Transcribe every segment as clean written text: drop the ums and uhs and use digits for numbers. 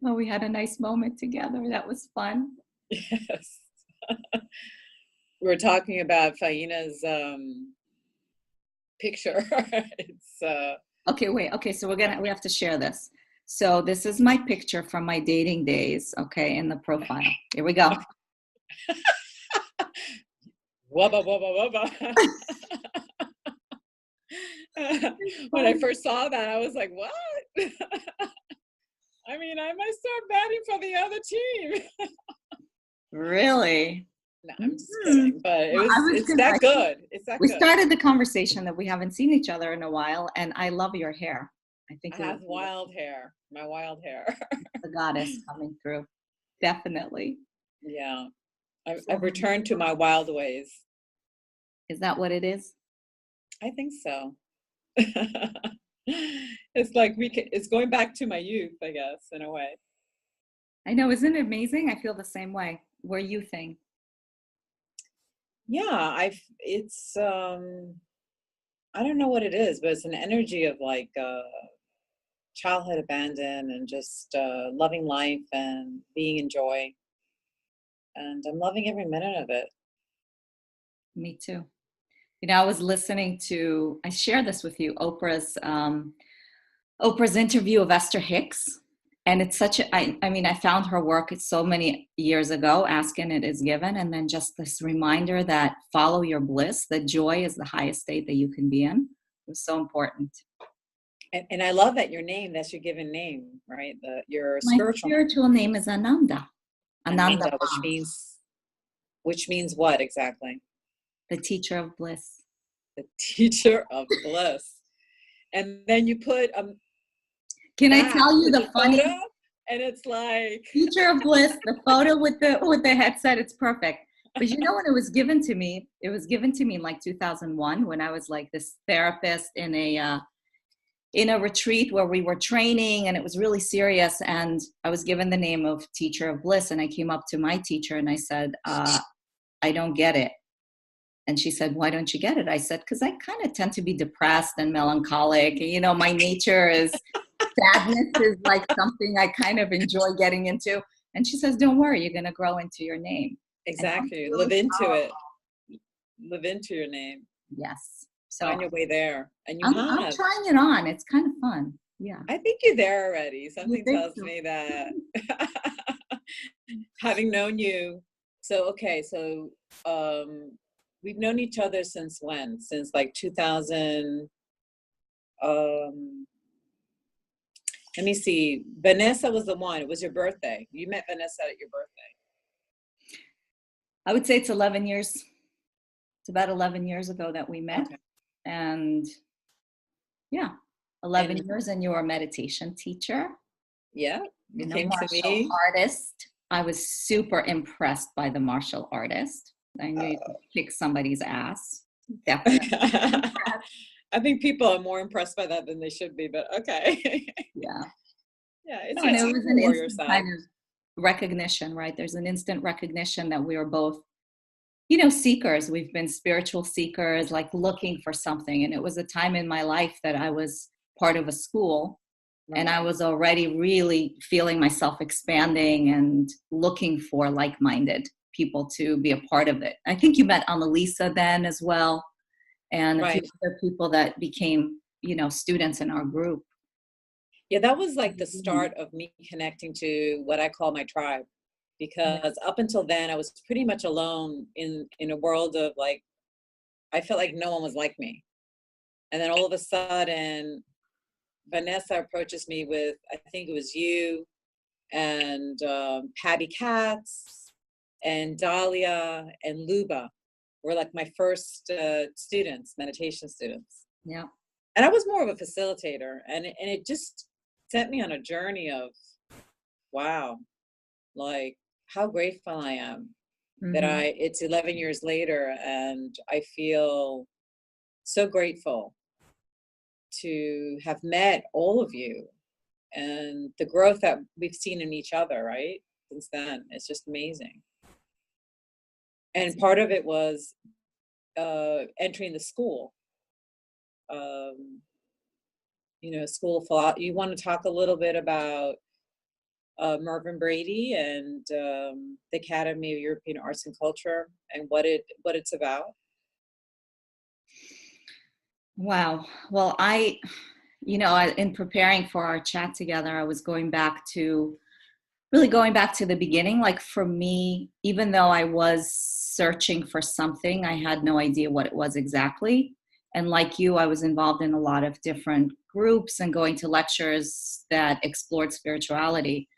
Well, we had a nice moment together. That was fun. Yes. We're talking about Fayina's picture. It's Okay, wait. Okay, so we have to share this. So this is my picture from my dating days, okay, in the profile. Here we go. wubba wubba wubba. When I first saw that, I was like, "What?" I mean, I might start batting for the other team. Really? No, I'm just Mhm. kidding, but Well, I was it's gonna. that good. It's that We good. started the conversation that we haven't seen each other in a while, and I love your hair. I think I it have would be wild hair, my wild hair. the goddess coming through. Definitely. Yeah, I've So, returned to my wild ways. is that what it is? I think so. It's like it's going back to my youth, I guess, in a way. I know, isn't it amazing? I feel the same way. We're youthing. Yeah, it's I don't know what it is, but it's an energy of like childhood abandon and just loving life and being in joy. And I'm loving every minute of it. Me too. You know, I was listening to, I shared this with you, Oprah's interview of Esther Hicks. And it's such a, I mean, I found her work so many years ago, Ask and It Is Given. And then just this reminder that follow your bliss, that joy is the highest state that you can be in. It was so important. And I love that your name, that's your given name, right? Your My spiritual name, spiritual name is Ananda, Ananda Ananda, Ma, which means what exactly? the teacher of bliss. The teacher of bliss. And then you put Can I that tell you with the the funny photo, and it's like, teacher of bliss, the photo with the headset, it's perfect. But you know when it was given to me, it was given to me in like 2001 when I was like this therapist in a retreat where we were training and it was really serious, and I was given the name of teacher of bliss, and I came up to my teacher and I said, I don't get it. And she said, why don't you get it? I said, because I kind of tend to be depressed and melancholic. And, you know, my nature is sadness is like something I kind of enjoy getting into. And she says, don't worry, you're going to grow into your name. And that was exactly, really live into powerful. it, live into your name, Yes. So find your way there. And you I'm have. trying it on. It's kind of fun. Yeah. I think you're there already. You Something think tells so? me that having known you, so okay, so we've known each other since when? Since like 2000, um, let me see. Vanessa was the one. It was your birthday. You met Vanessa at your birthday. I would say it's 11 years. It's about 11 years ago that we met. Okay. And yeah, 11 And years, and you're a meditation teacher yeah, you and a came to martial me. artist. I was super impressed by the martial artist. I knew you could kick somebody's ass. Definitely impressed. I think people are more impressed by that than they should be, but okay. Yeah. Yeah, No, and it's it your was an warrior instant side. kind of recognition, right? There's an instant recognition that we were both, you know, seekers. We've been spiritual seekers, like looking for something. And it was a time in my life that I was part of a school, and Right. I was already really feeling myself expanding and looking for like-minded people to be a part of it. I think you met Melisa then as well, and a few Right. other people that became, you know, students in our group. Yeah, that was like the start of me connecting to what I call my tribe. Yeah. Because up until then, I was pretty much alone in a world of like, I felt like no one was like me. And then all of a sudden, Vanessa approaches me with, I think it was you and Patty Katz and Dahlia and Luba were like my first students, meditation students. Yeah. And I was more of a facilitator, and it just sent me on a journey of, wow, like how grateful I am that Mm-hmm. it's 11 years later and I feel so grateful to have met all of you and the growth that we've seen in each other, right? Since then, it's just amazing. And part of it was entering the school. Um, you know, school of philosophy. You want to talk a little bit about Mervyn Brady and the Academy of European Arts and Culture and what it's about? Wow. Well, in preparing for our chat together, I was going back to the beginning. Like for me, even though I was searching for something, I had no idea what it was exactly. And like you, I was involved in a lot of different groups and going to lectures that explored spirituality.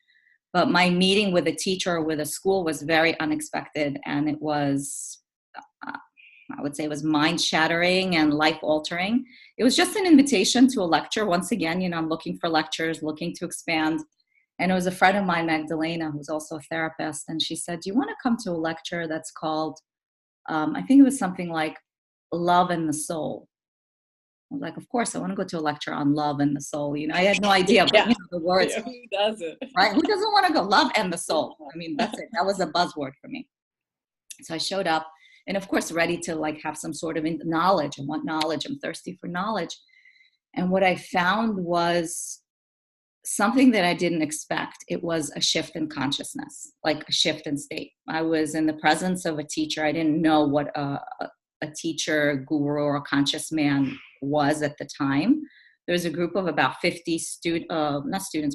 But my meeting with a teacher with a school was very unexpected. And it was, I would say, it was mind shattering and life altering. It was just an invitation to a lecture. Once again, I'm looking for lectures, looking to expand. And it was a friend of mine, Magdalena, who's also a therapist. And she said, do you want to come to a lecture that's called, I think it was something like Love and the Soul. I was like, of course, I want to go to a lecture on love and the soul. I had no idea, but Yeah. the words, Yeah, who doesn't? right? Who doesn't want to go? Love and the soul. I mean, that's it. That was a buzzword for me. So I showed up and of course, ready to like have some sort of knowledge. I want knowledge. I'm thirsty for knowledge. And what I found was something that I didn't expect. It was a shift in consciousness, like a shift in state. I was in the presence of a teacher. I didn't know what a teacher, guru, or a conscious man was at the time. There was a group of about 50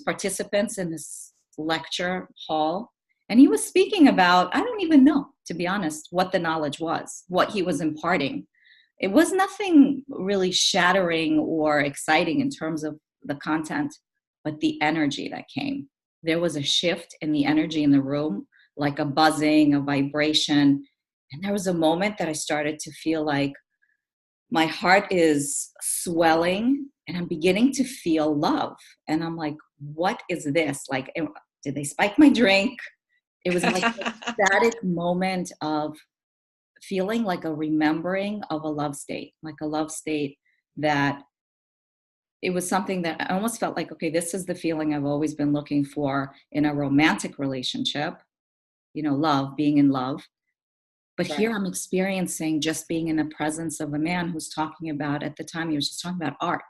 participants in this lecture hall. And he was speaking about, I don't even know, to be honest, what the knowledge was, what he was imparting. It was nothing really shattering or exciting in terms of the content, but the energy that came. There was a shift in the energy in the room, like a buzzing, a vibration. And there was a moment that I started to feel like my heart is swelling and I'm beginning to feel love. And I'm like, what is this? Like, did they spike my drink? It was like a static moment of feeling like a remembering of a love state, like a love state that it was something that I almost felt like, okay, this is the feeling I've always been looking for in a romantic relationship, love, being in love. But Right. here I'm experiencing just being in the presence of a man who's talking about, at the time, he was just talking about art.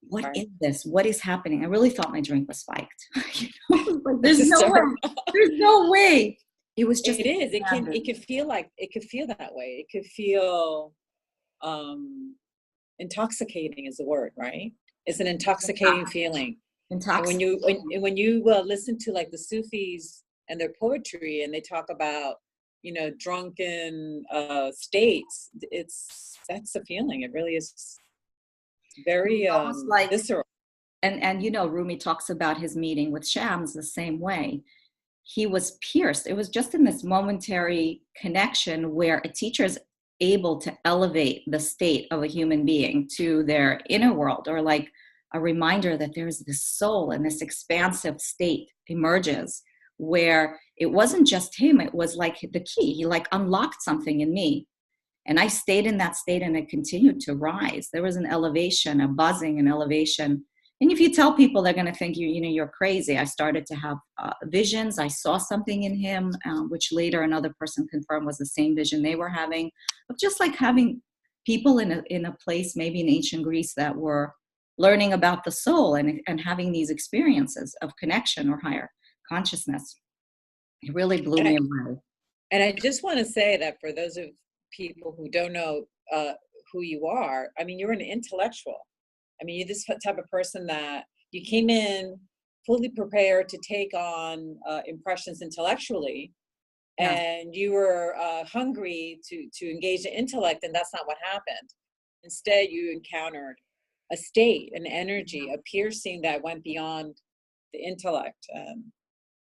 What Right. is this? What is happening? I really thought my drink was spiked. Like, there's no way. There's no way. It was just. It is. It could feel that way. It could feel intoxicating is the word, right? It's an intoxicating feeling. Intoxicating. And when you listen to like the Sufis and their poetry, and they talk about drunken states, that's the feeling. It really is very like visceral. And Rumi talks about his meeting with Shams the same way. He was pierced. It was just in this momentary connection where a teacher is able to elevate the state of a human being to their inner world, or like a reminder that there's this soul and this expansive state emerges where it wasn't just him. It was like the key. He like unlocked something in me. And I stayed in that state and it continued to rise. There was an elevation, a buzzing, an elevation. And if you tell people, they're going to think you're crazy. I started to have visions. I saw something in him, which later another person confirmed was the same vision they were having, of just like having people in a place, maybe in ancient Greece, that were learning about the soul and having these experiences of connection or higher consciousness. It really blew me away. And I just want to say that for those of people who don't know who you are, I mean, you're an intellectual. I mean, you're this type of person that you came in fully prepared to take on impressions intellectually, and you were hungry to engage the intellect, and that's not what happened. Instead, you encountered a state, an energy, a piercing that went beyond the intellect.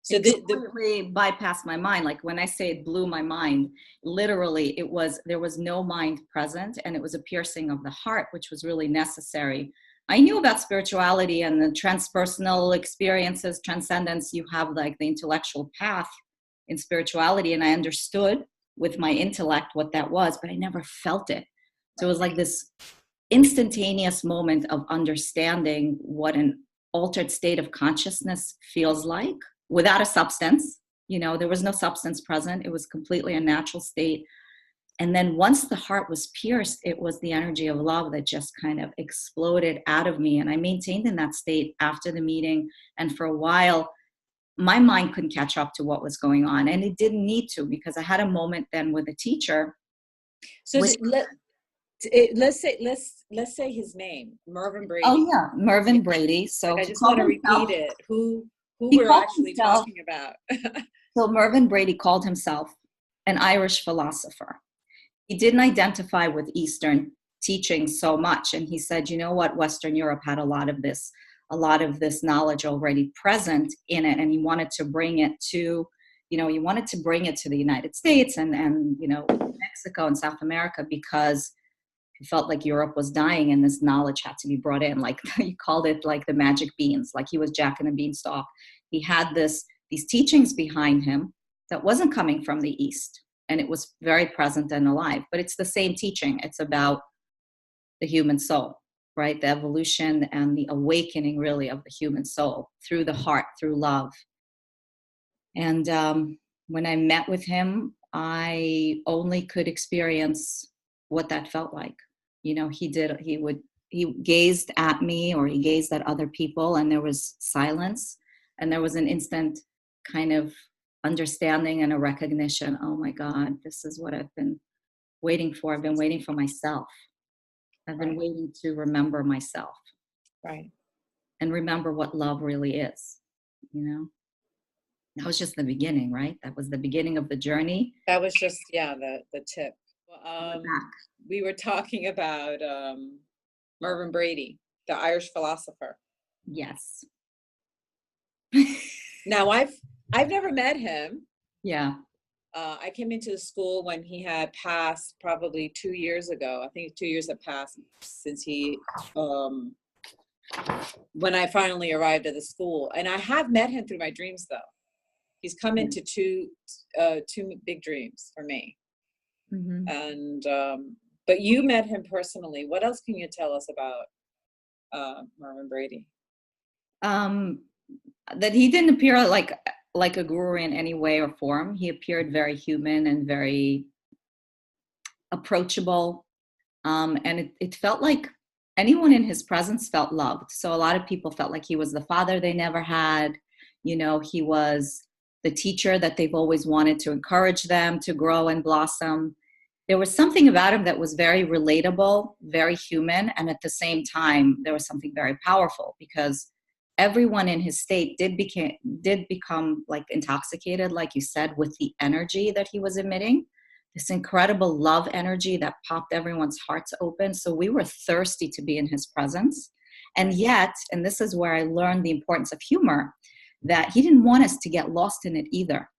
So it completely bypassed my mind. Like when I say it blew my mind, literally there was no mind present, and it was a piercing of the heart, which was really necessary. I knew about spirituality and the transpersonal experiences, transcendence. You have like the intellectual path in spirituality, and I understood with my intellect what that was, but I never felt it. So it was like this instantaneous moment of understanding what an altered state of consciousness feels like, without a substance. There was no substance present. It was completely a natural state. And then once the heart was pierced, it was the energy of love that just kind of exploded out of me. And I maintained in that state after the meeting. And for a while, my mind couldn't catch up to what was going on. And it didn't need to, because I had a moment then with a teacher. So let's say his name, Mervyn Brady. Oh yeah, Mervyn Brady. So I just want to repeat it. Who we're actually talking about. So Mervyn Brady called himself an Irish philosopher. He didn't identify with Eastern teaching so much. And he said, you know what, Western Europe had a lot of this knowledge already present in it. And he wanted to bring it to, the United States and Mexico and South America, because he felt like Europe was dying and this knowledge had to be brought in. Like he called it like the magic beans, like he was Jack and the Beanstalk. He had these teachings behind him that wasn't coming from the East. And it was very present and alive. But it's the same teaching. It's about the human soul, right? The evolution and the awakening, really, of the human soul through the heart, through love. And when I met with him, I only could experience what that felt like. He gazed at me, or he gazed at other people, and there was silence. And there was an instant kind of understanding and a recognition. Oh my God, this is what I've been waiting for. I've been waiting for myself. I've been waiting to remember myself. Right. And remember what love really is, That was just the beginning, right? That was the beginning of the journey. That was just, the tip. We were talking about Mervyn Brady, the Irish philosopher. Yes. Now, I've never met him. Yeah. I came into the school when he had passed, probably 2 years ago. I think 2 years have passed since he, when I finally arrived at the school. And I have met him through my dreams, though. He's come into two big dreams for me. Mm-hmm. And but you met him personally. What else can you tell us about Mervyn Brady? That he didn't appear like a guru in any way or form. He appeared very human and very approachable. And it felt like anyone in his presence felt loved. So a lot of people felt like he was the father they never had. He was the teacher that they've always wanted to encourage them to grow and blossom. There was something about him that was very relatable, very human. And at the same time, there was something very powerful, because everyone in his state did become like intoxicated, like you said, with the energy that he was emitting, this incredible love energy that popped everyone's hearts open. So we were thirsty to be in his presence. And yet, and this is where I learned the importance of humor, that he didn't want us to get lost in it either.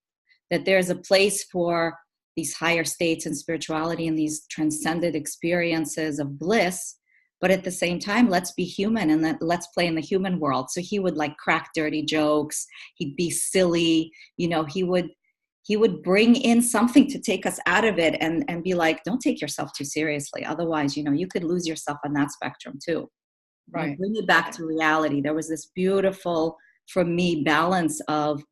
That there's a place for these higher states and spirituality and these transcended experiences of bliss. But at the same time, let's be human and let's play in the human world. So he would like crack dirty jokes. He'd be silly. He would bring in something to take us out of it and be like, don't take yourself too seriously. Otherwise, you could lose yourself on that spectrum too. Right. Bring it back to reality. There was this beautiful, for me, balance of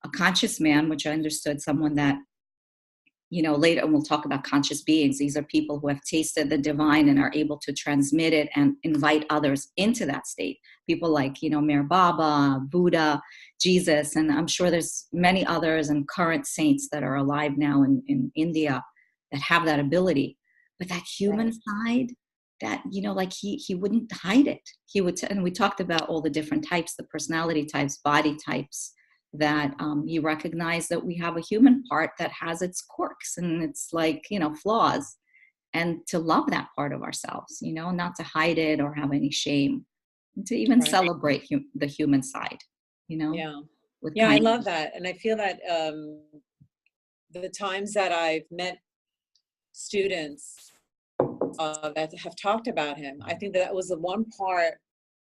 a conscious man, which I understood someone that, later, and we'll talk about conscious beings. These are people who have tasted the divine and are able to transmit it and invite others into that state. People like, Meher Baba, Buddha, Jesus, and I'm sure there's many others and current saints that are alive now in India that have that ability. But that human side, that, he wouldn't hide it. He would, and we talked about all the different types, the personality types, body types, that he recognized that we have a human part that has its quirks and it's flaws, and to love that part of ourselves, not to hide it or have any shame, and to even celebrate the human side, I love that. And I feel that the times that I've met students that have talked about him, I think that was the one part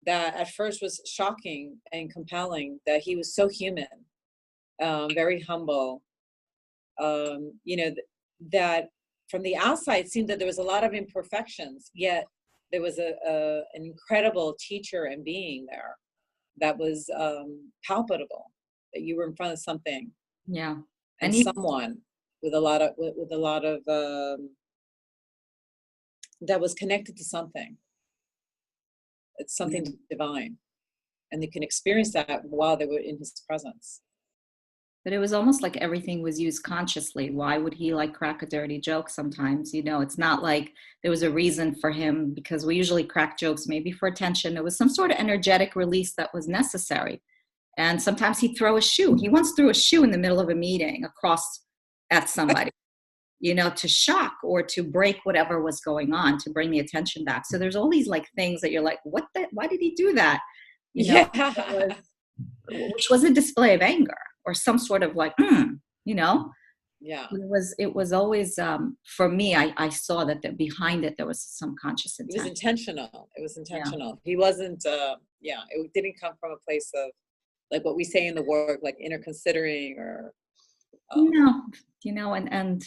that at first was shocking and compelling, that he was so human, very humble. That from the outside seemed that there was a lot of imperfections, yet there was an incredible teacher and being there that was palpable, that you were in front of something. Yeah. And someone with a lot of that was connected to something. It's something Yeah. divine. And they can experience that while they were in his presence. But it was almost like everything was used consciously. Why would he like crack a dirty joke sometimes? You know, it's not like there was a reason for him, because we usually crack jokes maybe for attention. It was some sort of energetic release that was necessary. And sometimes he'd throw a shoe. He once threw a shoe in the middle of a meeting across at somebody, you know, to shock or to break whatever was going on, to bring the attention back. So there's all these like things that you're like, why did he do that? You know, Yeah. which was a display of anger or some sort of like, you know, Yeah. it was always, for me, I saw that behind it, there was some conscious It was intent. intentional. It was Yeah. intentional. He wasn't, it didn't come from a place of like what we say in the work, like inner considering or. No, you know, and,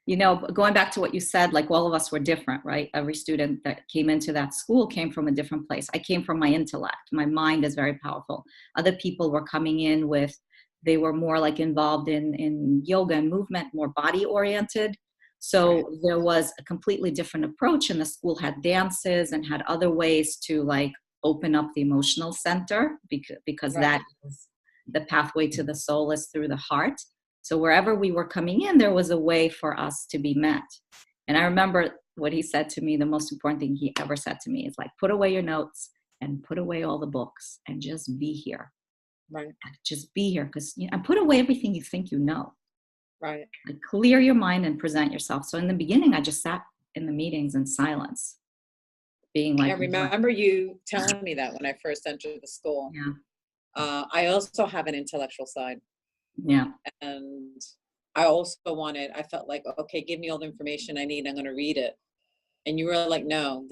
you know, going back to what you said, like all of us were different, right? Every student that came into that school came from a different place. I came from my intellect. My mind is very powerful. Other people were coming in with, they were more like involved in yoga and movement, more body oriented. So Right. there was a completely different approach, and the school had dances and had other ways to like open up the emotional center, because Right. that is the pathway to the soul, is through the heart. So wherever we were coming in, there was a way for us to be met. And I remember what he said to me, the most important thing he ever said to me is like, put away your notes and put away all the books and just be here. Right. Just be here, because and put away everything you think you know. Right. Like, clear your mind and present yourself. So in the beginning, I just sat in the meetings in silence, being like, I remember you telling me that when I first entered the school. yeah, I also have an intellectual side. yeah, And I felt like, okay, give me all the information I need. I'm going to read it. And you were like, no,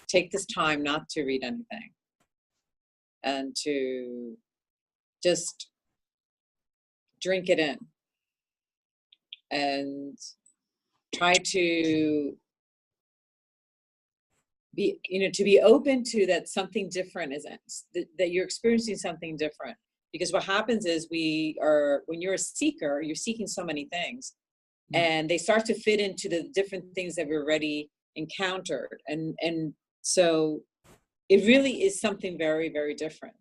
take this time not to read anything and to just drink it in and try to be open to that something different that you're experiencing something different. Because what happens is when you're a seeker, you're seeking so many things, and they start to fit into the different things that we've already encountered. And so it really is something very, very different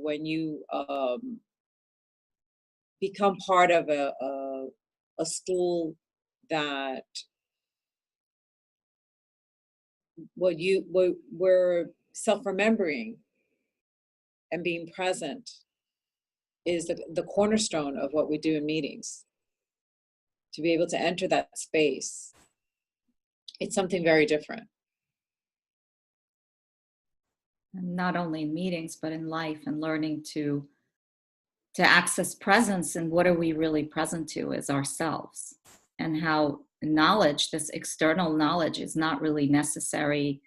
when you become part of a school that we're self-remembering and being present is the cornerstone of what we do in meetings. To be able to enter that space, it's something very different. and not only in meetings but in life, and learning to access presence. And what are we really present to is ourselves, and how knowledge, this external knowledge, is not really necessary,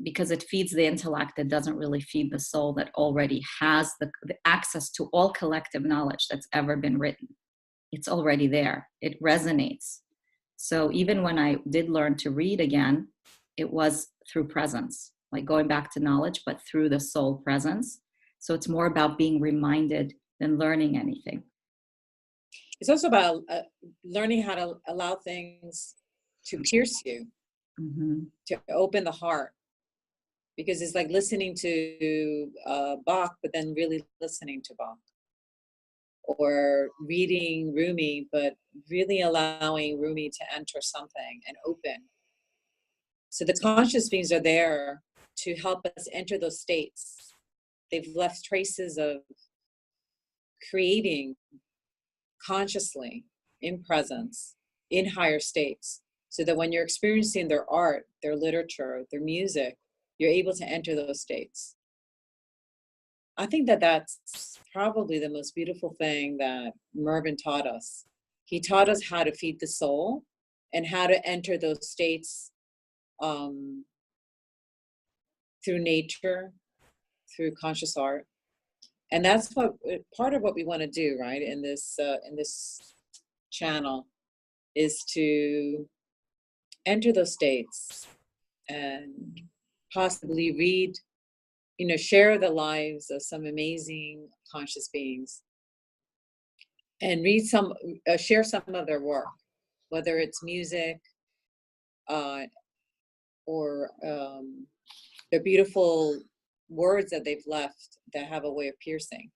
because it feeds the intellect. It doesn't really feed the soul that already has the access to all collective knowledge that's ever been written. It's already there. It resonates. So even when I did learn to read again, it was through presence, like going back to knowledge, but through the soul presence. So it's more about being reminded than learning anything. It's also about learning how to allow things to pierce you, to open the heart. Because it's like listening to Bach, but then really listening to Bach. Or reading Rumi, but really allowing Rumi to enter something and open. So the conscious beings are there to help us enter those states. They've left traces of creating consciously in presence, in higher states, so that when you're experiencing their art, their literature, their music, you're able to enter those states. I think that's probably the most beautiful thing that Mervyn taught us. He taught us how to feed the soul and how to enter those states through nature, through conscious art. And that's part of what we want to do, right? In this channel, is to enter those states and possibly read, share the lives of some amazing conscious beings, and share some of their work, whether it's music, or they're beautiful words that they've left that have a way of piercing.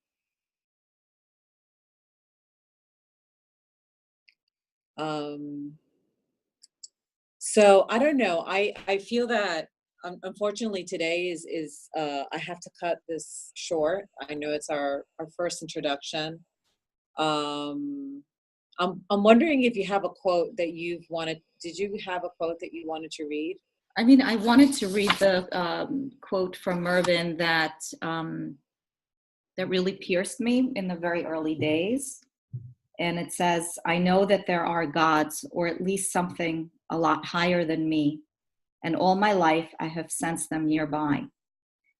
So I don't know. I feel that unfortunately today is I have to cut this short. I know it's our first introduction. I'm wondering if you have a quote that you've wanted. Did you have a quote that you wanted to read? I mean, I wanted to read the quote from Mervyn that that really pierced me in the very early days. And it says, "I know that there are gods, or at least something a lot higher than me, and all my life I have sensed them nearby.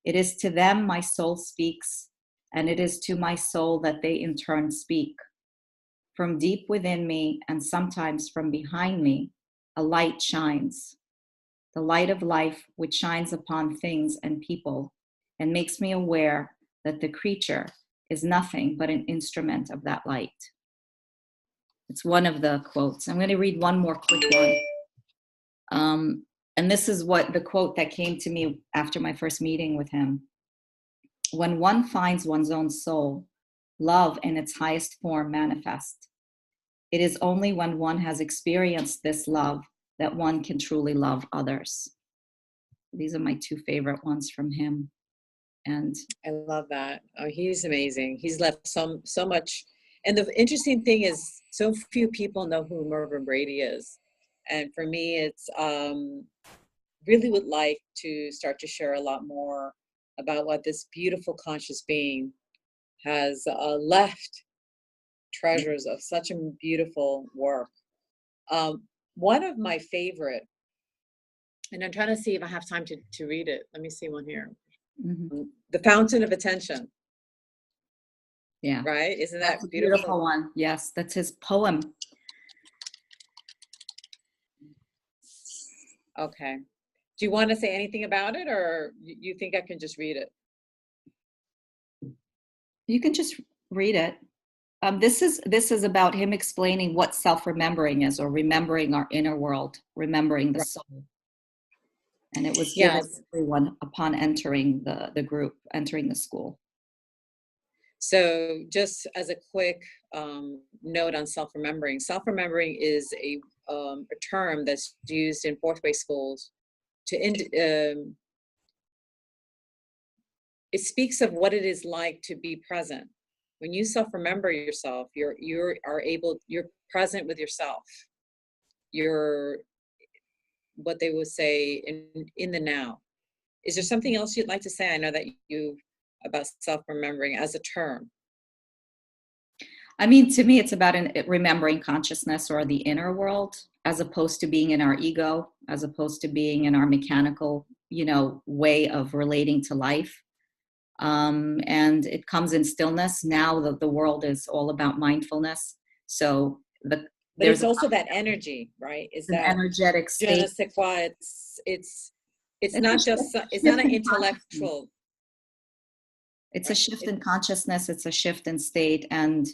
It is to them my soul speaks, and it is to my soul that they in turn speak. From deep within me, and sometimes from behind me, a light shines, the light of life which shines upon things and people, and makes me aware that the creature is nothing but an instrument of that light." It's one of the quotes. I'm going to read one more quick one. And this is what the quote that came to me after my first meeting with him. "When one finds one's own soul, love in its highest form manifests. It is only when one has experienced this love that one can truly love others." These are my two favorite ones from him. And I love that. Oh, he's amazing. He's left so much. And the interesting thing is, so few people know who Mervyn Brady is. And for me, it's really would like to start to share a lot more about what this beautiful conscious being has left treasures of such a beautiful work. One of my favorite, and I'm trying to see if I have time to read it. Let me see one here. The Fountain of Attention. yeah. Right? Isn't that That's a beautiful one? Yes, that's his poem. Okay. Do you want to say anything about it, or you think I can just read it? You can just read it. This is about him explaining what self-remembering is, or remembering our inner world, remembering the soul. And it was given to everyone upon entering the group, entering the school. So just as a quick note on self-remembering is a term that's used in fourth grade schools to it speaks of what it is like to be present. When you self-remember yourself, you're present with yourself. You're what they would say in the now. Is there something else you'd like to say? I know that you about self-remembering as a term. I mean, to me, it's about remembering consciousness, or the inner world, as opposed to being in our ego, as opposed to being in our mechanical, way of relating to life. And it comes in stillness. Now the world is all about mindfulness. So but there's also that energy, right? Is an that energetic state? It's not just, it's not an intellectual. It's a shift in consciousness. It's a shift in state. And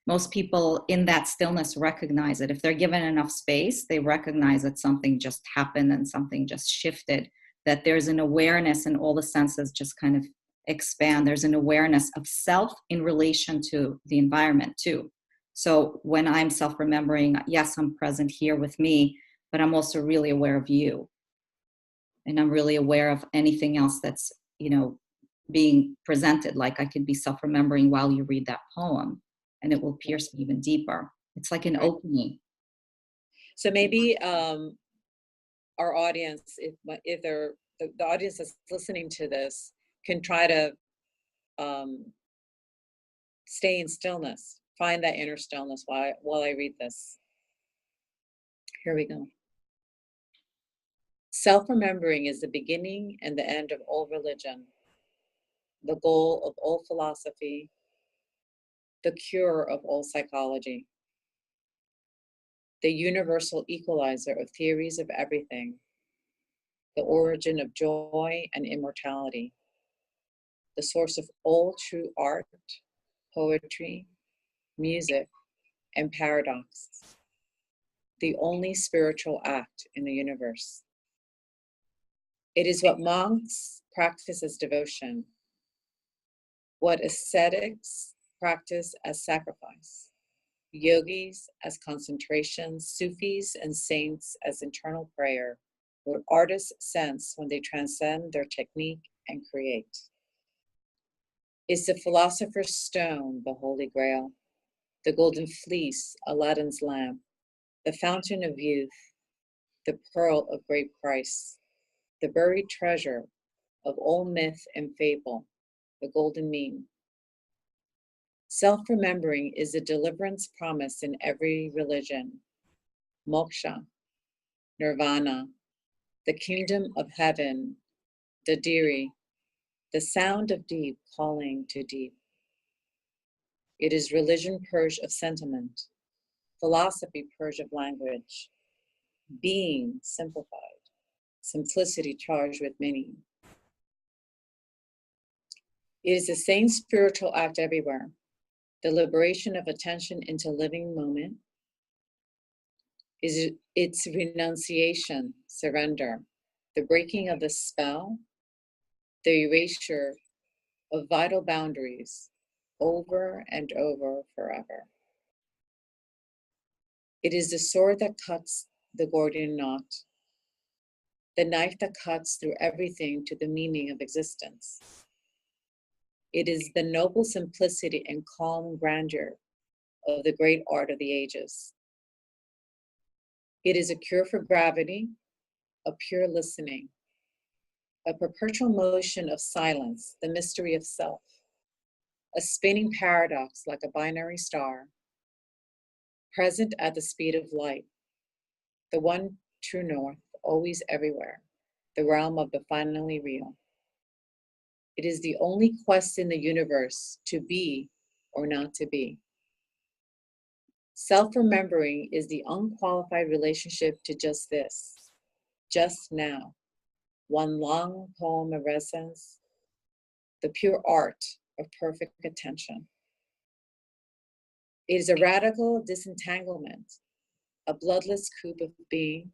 most people in that stillness recognize it. If they're given enough space, they recognize that something just happened and something just shifted, that there's an awareness, and all the senses just kind of expand. There's an awareness of self in relation to the environment too. So when I'm self-remembering, yes, I'm present here with me, but I'm also really aware of you. And I'm really aware of anything else that's, being presented. Like I could be self-remembering while you read that poem, and it will pierce me even deeper. It's like an opening. So maybe our audience, if they're the audience that's listening to this, can try to stay in stillness, find that inner stillness while I read this. Here we go. Self-remembering is the beginning and the end of all religion, the goal of all philosophy, the cure of all psychology, the universal equalizer of theories of everything, the origin of joy and immortality, the source of all true art, poetry, music, and paradox, the only spiritual act in the universe. It is what monks practice as devotion, what ascetics practice as sacrifice, yogis as concentration, Sufis and saints as internal prayer, what artists sense when they transcend their technique and create. Is the philosopher's stone the Holy Grail, the golden fleece, Aladdin's lamp, the fountain of youth, the pearl of great price, the buried treasure of old myth and fable, the golden mean? Self-remembering is a deliverance promise in every religion. Moksha, nirvana, the kingdom of heaven, the diri, the sound of deep calling to deep. It is religion purged of sentiment, philosophy purged of language, being simplified, simplicity charged with meaning. It is the same spiritual act everywhere, the liberation of attention into living moment, is its renunciation, surrender, the breaking of the spell, the erasure of vital boundaries over and over forever. It is the sword that cuts the Gordian knot, the knife that cuts through everything to the meaning of existence. It is the noble simplicity and calm grandeur of the great art of the ages. It is a cure for gravity, a pure listening, a perpetual motion of silence, the mystery of self, a spinning paradox like a binary star, present at the speed of light, the one true north, always everywhere, the realm of the finally real. It is the only quest in the universe to be or not to be. Self-remembering is the unqualified relationship to just this, just now, one long poem of essence, the pure art of perfect attention. It is a radical disentanglement, a bloodless coup of being,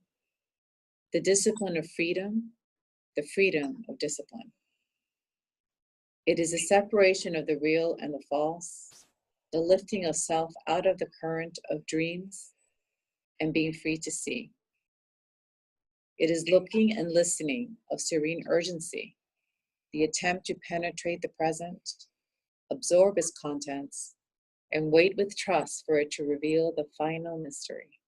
the discipline of freedom, the freedom of discipline. It is a separation of the real and the false, the lifting of self out of the current of dreams and being free to see. It is looking and listening of serene urgency, the attempt to penetrate the present, absorb its contents, and wait with trust for it to reveal the final mystery.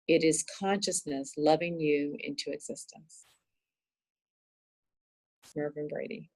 It is consciousness loving you into existence. Mervyn Brady.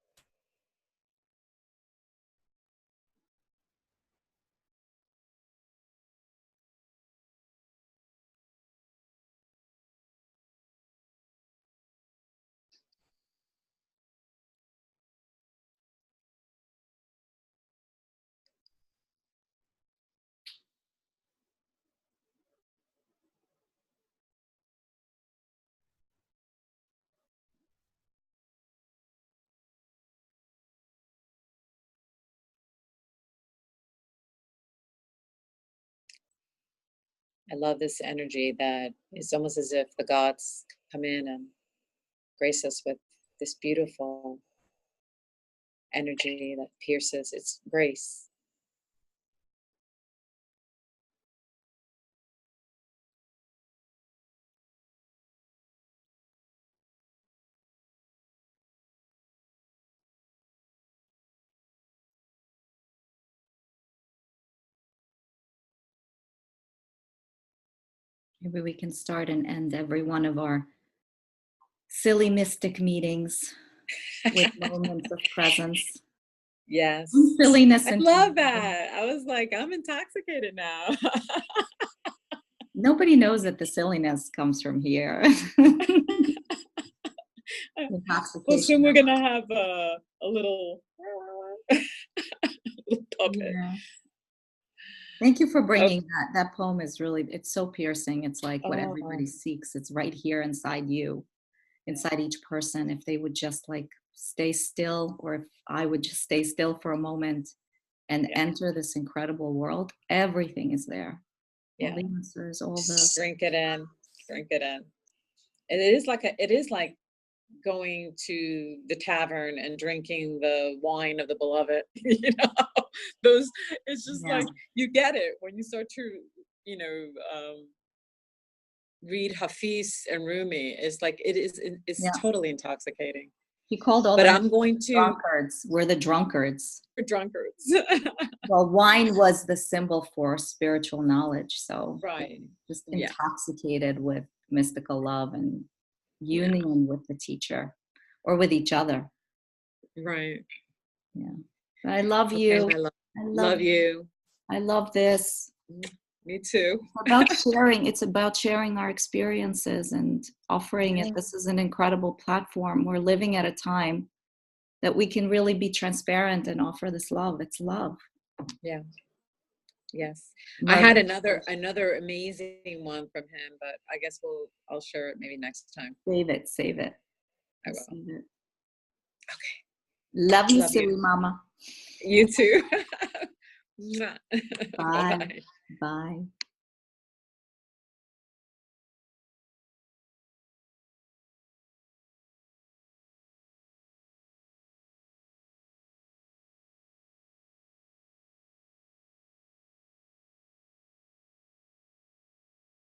I love this energy that is almost as if the gods come in and grace us with this beautiful energy that pierces. It's grace. Maybe we can start and end every one of our silly mystic meetings with moments of presence. Yes. Silliness. I love that. I was like, I'm intoxicated now. Nobody knows that the silliness comes from here. Well, soon we're gonna have a little puppet. Yeah. Thank you for bringing that. That poem is really, it's so piercing. It's like what everybody seeks. It's right here inside you, inside each person. If they would just like stay still, or if I would just stay still for a moment and enter this incredible world, everything is there. Yeah. All the answers, all the Drink it in. Drink it in. And it is like going to the tavern and drinking the wine of the beloved. Those, it's just yeah. like you get it when you start to, read Hafiz and Rumi. It's like it's Yeah. totally intoxicating. He called all But the I'm going to drunkards. We're the drunkards. for drunkards. Well, wine was the symbol for spiritual knowledge. So Right. just Yeah. intoxicated with mystical love and Yeah. union with the teacher or with each other. Right. Yeah. I love Okay, you. my love. I Love you. I love this. Me too. It's about sharing our experiences and offering it. This is an incredible platform. We're living at a time that we can really be transparent and offer this love. It's love. Yeah. Yes. I Love. had another amazing one from him, but I guess I'll share it maybe next time. Save it. Save it. I will. Save it. Okay. Love you, Love silly you. mama. You too. Bye. Bye-bye. Bye.